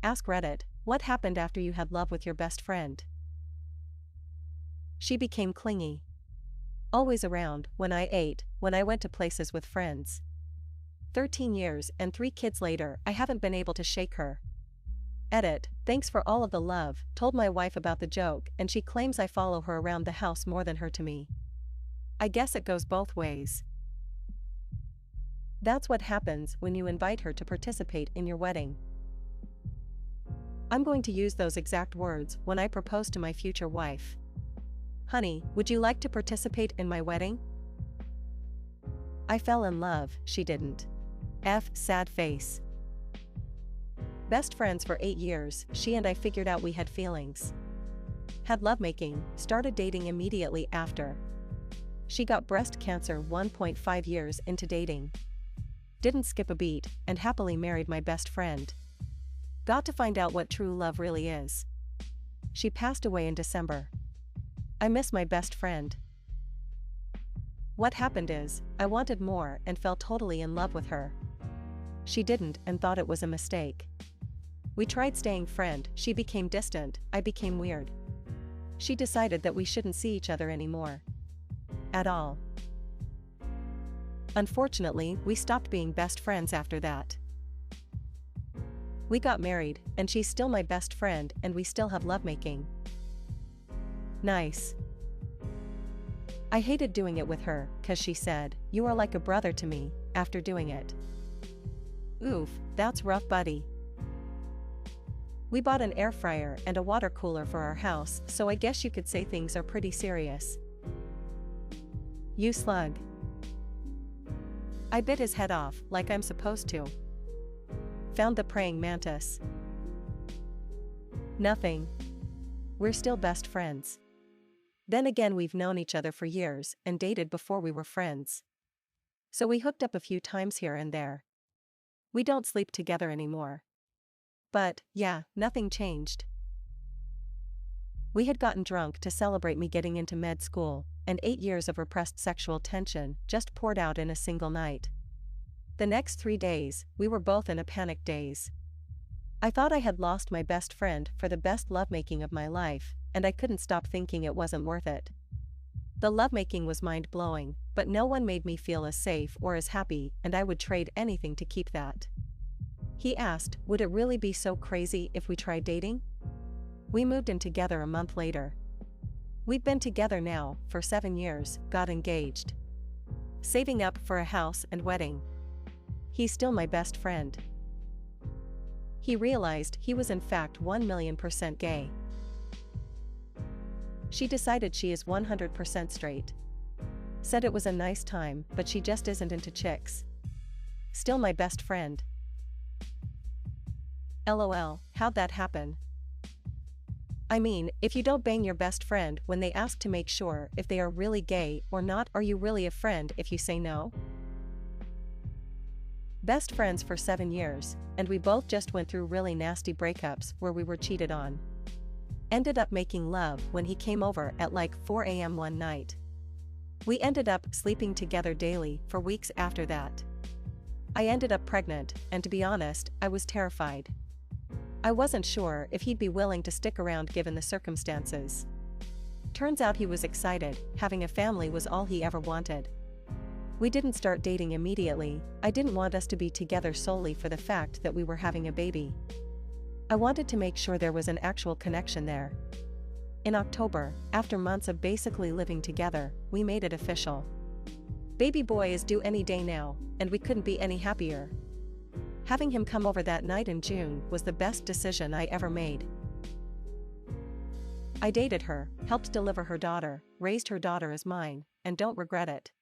Ask Reddit, what happened after you had love with your best friend? She became clingy. Always around, when I ate, when I went to places with friends. 13 years and 3 kids later, I haven't been able to shake her. Edit, thanks for all of the love, told my wife about the joke and she claims I follow her around the house more than her to me. I guess it goes both ways. That's what happens when you invite her to participate in your wedding. I'm going to use those exact words when I propose to my future wife. Honey, would you like to participate in my wedding? I fell in love, she didn't. Sad face. Best friends for 8 years, she and I figured out we had feelings. Had lovemaking, started dating immediately after. She got breast cancer 1.5 years into dating. Didn't skip a beat, and happily married my best friend. Got to find out what true love really is. She passed away in December. I miss my best friend. What happened is, I wanted more and fell totally in love with her. She didn't and thought it was a mistake. We tried staying friend, she became distant, I became weird. She decided that we shouldn't see each other anymore. At all. Unfortunately, we stopped being best friends after that. We got married, and she's still my best friend and we still have lovemaking. Nice. I hated doing it with her, cause she said, "You are like a brother to me," after doing it. Oof, that's rough, buddy. We bought an air fryer and a water cooler for our house, so I guess you could say things are pretty serious. You slug. I bit his head off, like I'm supposed to. Found the praying mantis. Nothing. We're still best friends. Then again, we've known each other for years and dated before we were friends. So we hooked up a few times here and there. We don't sleep together anymore. But, yeah, nothing changed. We had gotten drunk to celebrate me getting into med school, and 8 years of repressed sexual tension just poured out in a single night. The next 3 days, we were both in a panic daze. I thought I had lost my best friend for the best lovemaking of my life, and I couldn't stop thinking it wasn't worth it. The lovemaking was mind-blowing, but no one made me feel as safe or as happy, and I would trade anything to keep that. He asked, would it really be so crazy if we tried dating? We moved in together a month later. We've been together now for 7 years, got engaged. Saving up for a house and wedding. He's still my best friend. He realized he was in fact 1,000,000% gay. She decided she is 100% straight. Said it was a nice time, but she just isn't into chicks. Still my best friend. LOL, how'd that happen? I mean, if you don't bang your best friend when they ask to make sure if they are really gay or not, are you really a friend if you say no? Best friends for 7 years, and we both just went through really nasty breakups where we were cheated on. Ended up making love when he came over at like 4 a.m. one night. We ended up sleeping together daily for weeks after that. I ended up pregnant, and to be honest, I was terrified. I wasn't sure if he'd be willing to stick around given the circumstances. Turns out he was excited, having a family was all he ever wanted. We didn't start dating immediately, I didn't want us to be together solely for the fact that we were having a baby. I wanted to make sure there was an actual connection there. In October, after months of basically living together, we made it official. Baby boy is due any day now, and we couldn't be any happier. Having him come over that night in June was the best decision I ever made. I dated her, helped deliver her daughter, raised her daughter as mine, and don't regret it.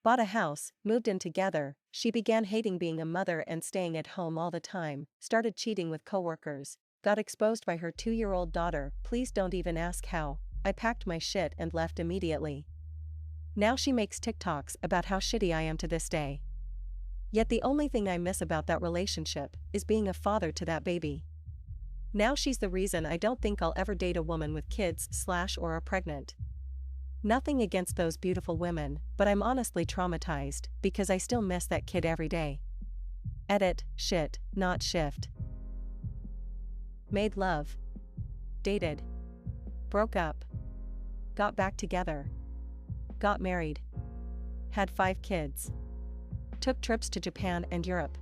Bought a house, moved in together, she began hating being a mother and staying at home all the time, started cheating with coworkers, got exposed by her 2-year-old daughter, please don't even ask how, I packed my shit and left immediately. Now she makes TikToks about how shitty I am to this day. Yet the only thing I miss about that relationship is being a father to that baby. Now she's the reason I don't think I'll ever date a woman with kids or are pregnant. Nothing against those beautiful women, but I'm honestly traumatized because I still miss that kid every day. Edit, shit, not shift. Made love. Dated. Broke up. Got back together. Got married. Had 5 kids. Took trips to Japan and Europe.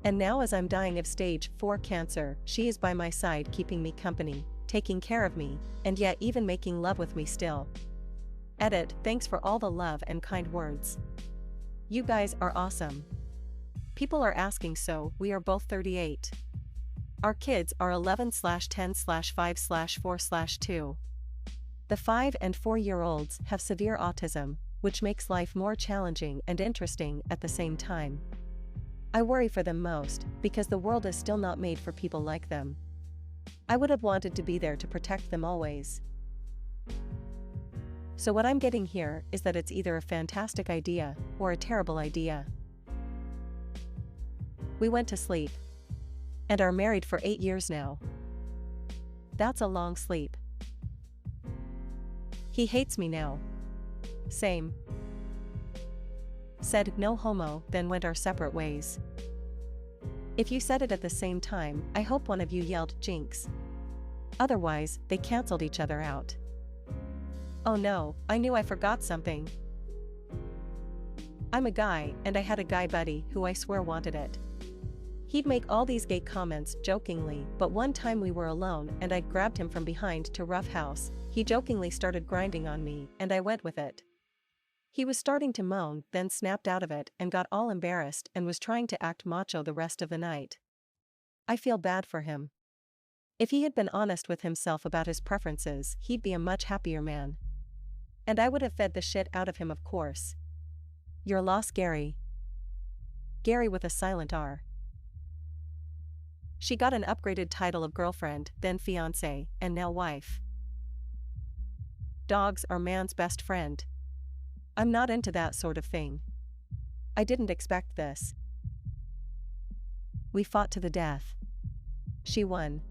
And now, as I'm dying of stage 4 cancer, she is by my side, keeping me company, taking care of me, and yet even making love with me still. Edit. Thanks for all the love and kind words. You guys are awesome. People are asking, so we are both 38. Our kids are 11/10/5/4/2. The 5 and 4-year-olds have severe autism, which makes life more challenging and interesting at the same time. I worry for them most, because the world is still not made for people like them. I would have wanted to be there to protect them always. So what I'm getting here is that it's either a fantastic idea or a terrible idea. We went to sleep. And are married for 8 years now. That's a long sleep. He hates me now. Same. Said no homo, then went our separate ways. If you said it at the same time, I hope one of you yelled jinx. Otherwise, they cancelled each other out. Oh no, I knew I forgot something. I'm a guy, and I had a guy buddy who I swear wanted it. He'd make all these gay comments jokingly, but one time we were alone and I grabbed him from behind to roughhouse. He jokingly started grinding on me, and I went with it. He was starting to moan, then snapped out of it and got all embarrassed and was trying to act macho the rest of the night. I feel bad for him. If he had been honest with himself about his preferences, he'd be a much happier man. And I would have fed the shit out of him, of course. Your loss, Gary. Gary with a silent R. She got an upgraded title of girlfriend, then fiancé, and now wife. Dogs are man's best friend. I'm not into that sort of thing. I didn't expect this. We fought to the death. She won.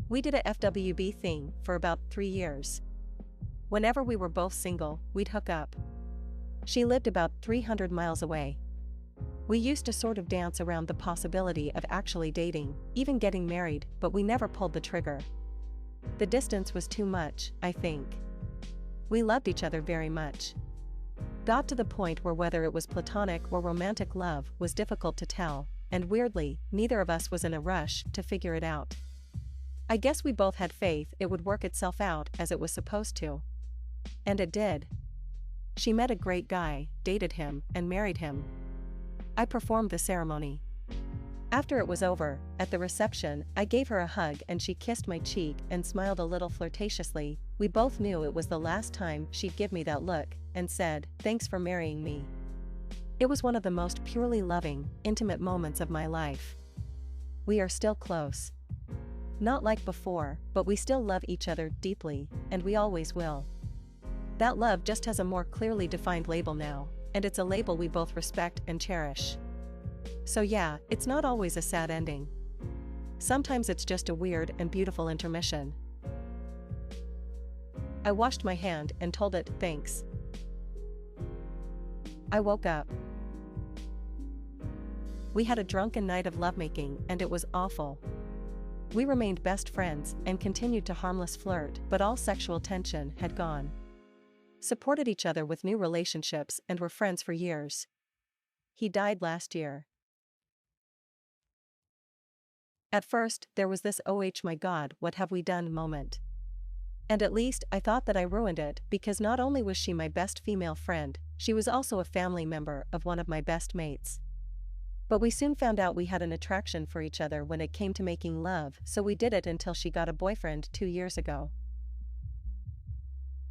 We did a FWB thing for about 3 years. Whenever we were both single, we'd hook up. She lived about 300 miles away. We used to sort of dance around the possibility of actually dating, even getting married, but we never pulled the trigger. The distance was too much, I think. We loved each other very much. Got to the point where whether it was platonic or romantic love was difficult to tell, and weirdly, neither of us was in a rush to figure it out. I guess we both had faith it would work itself out as it was supposed to. And it did. She met a great guy, dated him, and married him. I performed the ceremony. After it was over, at the reception, I gave her a hug and she kissed my cheek and smiled a little flirtatiously. We both knew it was the last time she'd give me that look, and said, "Thanks for marrying me." It was one of the most purely loving, intimate moments of my life. We are still close. Not like before, but we still love each other deeply, and we always will. That love just has a more clearly defined label now, and it's a label we both respect and cherish. So yeah, it's not always a sad ending. Sometimes it's just a weird and beautiful intermission. I washed my hand and told it, "Thanks." I woke up. We had a drunken night of lovemaking and it was awful. We remained best friends and continued to harmless flirt, but all sexual tension had gone. Supported each other with new relationships and were friends for years. He died last year. At first, there was this "oh my god, what have we done" moment. And at least I thought that I ruined it, because not only was she my best female friend, she was also a family member of one of my best mates. But we soon found out we had an attraction for each other when it came to making love, so we did it until she got a boyfriend 2 years ago.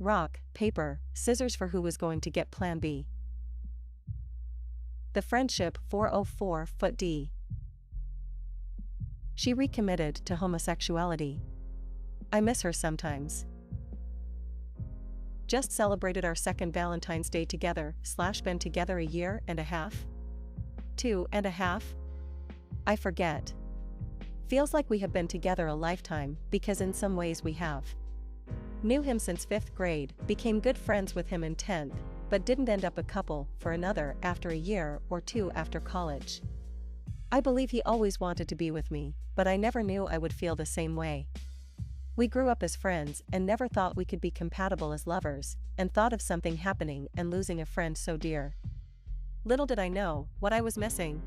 Rock, paper, scissors for who was going to get plan B. The friendship 404 foot D. She recommitted to homosexuality. I miss her sometimes. Just celebrated our second Valentine's Day together, / been together a year and a half? 2.5? I forget. Feels like we have been together a lifetime, because in some ways we have. Knew him since 5th grade, became good friends with him in 10th, but didn't end up a couple for another after a year or 2 after college. I believe he always wanted to be with me, but I never knew I would feel the same way. We grew up as friends and never thought we could be compatible as lovers, and thought of something happening and losing a friend so dear. Little did I know what I was missing.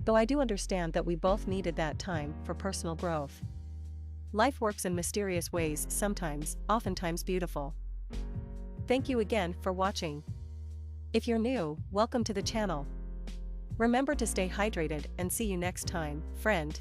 Though I do understand that we both needed that time for personal growth. Life works in mysterious ways sometimes, oftentimes beautiful. Thank you again for watching. If you're new, welcome to the channel. Remember to stay hydrated and see you next time, friend.